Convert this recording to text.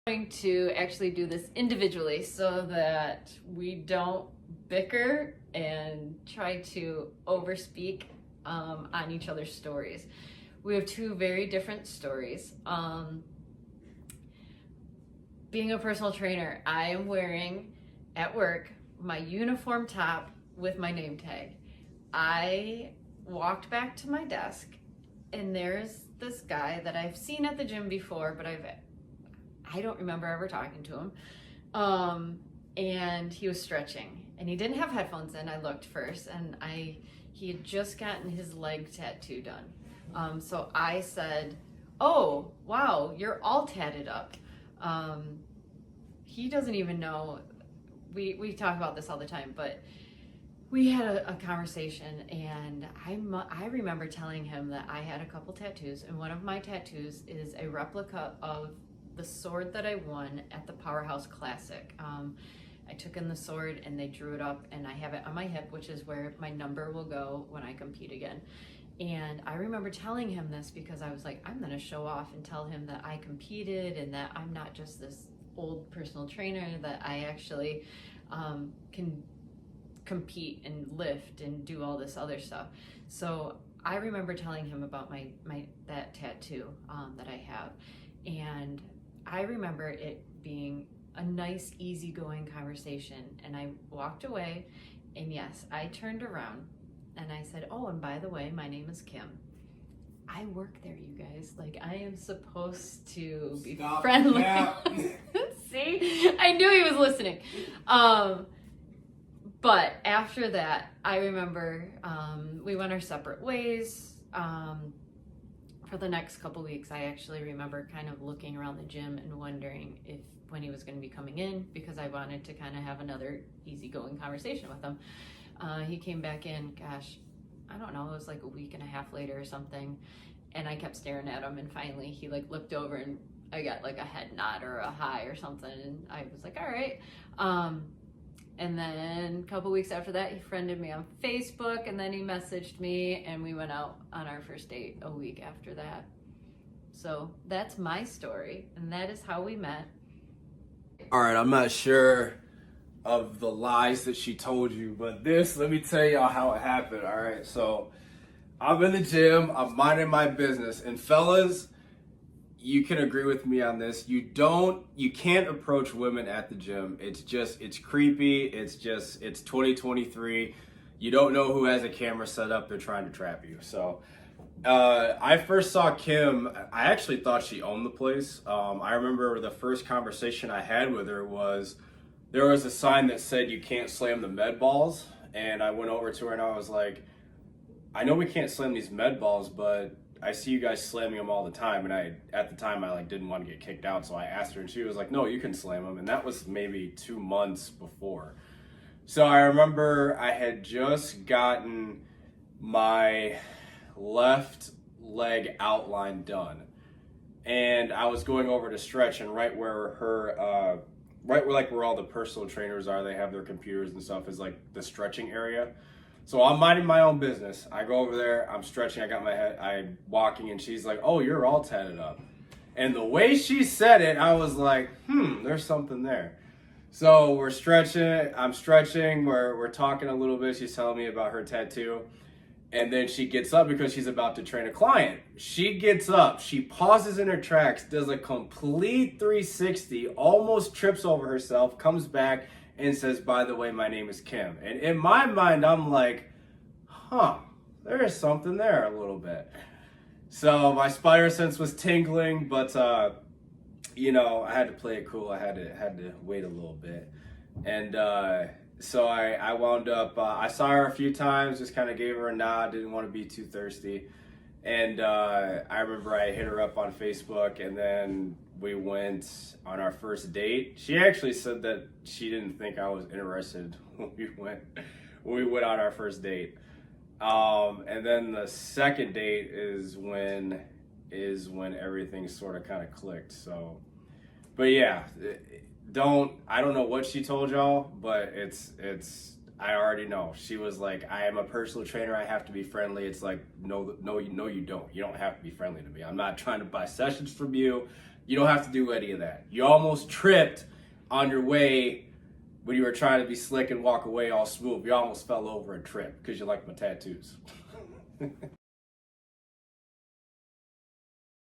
Going to actually do this individually so that we don't bicker and try to overspeak on each other's stories. We have two very different stories. Being a personal trainer, I am wearing at work my uniform top with my name tag. I walked back to my desk and there's this guy that I've seen at the gym before, but I don't remember ever talking to him. And he was stretching and he didn't have headphones in. I looked first and he had just gotten his leg tattoo done. So I said, "Oh, wow, you're all tatted up." He doesn't even know, we talk about this all the time, but we had a conversation and I remember telling him that I had a couple tattoos and one of my tattoos is a replica of the sword that I won at the Powerhouse Classic. I took in the sword and they drew it up and I have it on my hip, which is where my number will go when I compete again. And I remember telling him this because I was like, I'm gonna show off and tell him that I competed and that I'm not just this old personal trainer, that I actually can compete and lift and do all this other stuff. So I remember telling him about that tattoo that I have. And I remember it being a nice, easygoing conversation. And I walked away, and yes, I turned around and I said, "Oh, and by the way, my name is Kim. I work there, you guys. Like, I am supposed to be friendly." See, I knew he was listening. But after that, I remember we went our separate ways. For the next couple weeks, I actually remember kind of looking around the gym and wondering when he was going to be coming in, because I wanted to kind of have another easygoing conversation with him. He came back in, gosh, I don't know, it was like a week and a half later or something, and I kept staring at him, and finally he like looked over and I got like a head nod or a hi or something, and I was like, all right. And then a couple weeks after that, he friended me on Facebook, and then he messaged me, and we went out on our first date a week after that. So that's my story, and that is how we met. All right, I'm not sure of the lies that she told you, but let me tell y'all how it happened. All right, so I'm in the gym, I'm minding my business, and fellas, you can agree with me on this. You can't approach women at the gym. It's creepy. It's 2023. You don't know who has a camera set up. They're trying to trap you. So I first saw Kim. I actually thought she owned the place. I remember the first conversation I had with her was there was a sign that said you can't slam the med balls. And I went over to her and I was like, I know we can't slam these med balls, but I see you guys slamming them all the time, and at the time I didn't want to get kicked out, so I asked her, and she was like, "No, you can slam them," and that was maybe 2 months before. So I remember I had just gotten my left leg outline done, and I was going over to stretch, and right where all the personal trainers are, they have their computers and stuff, is like the stretching area. So I'm minding my own business. I go over there, I'm stretching, I'm walking, and she's like, "Oh, you're all tatted up." And the way she said it, I was like, there's something there. So we're stretching, I'm stretching, we're talking a little bit, she's telling me about her tattoo. And then she gets up because she's about to train a client. She gets up, she pauses in her tracks, does a complete 360, almost trips over herself, comes back, and says, "By the way, my name is Kim." And in my mind, I'm like, there is something there a little bit. So my spider sense was tingling, but I had to play it cool. I had to wait a little bit. And so I wound up, I saw her a few times, just kind of gave her a nod, didn't want to be too thirsty. And I remember I hit her up on Facebook, and then we went on our first date. She actually said that she didn't think I was interested when we went on our first date. And then the second date is when everything sort of kind of clicked. So, but yeah, I don't know what she told y'all, but I already know. She was like, I am a personal trainer. I have to be friendly. It's like, no, you don't. You don't have to be friendly to me. I'm not trying to buy sessions from you. You don't have to do any of that. You almost tripped on your way when you were trying to be slick and walk away all smooth. You almost fell over and tripped because you like my tattoos.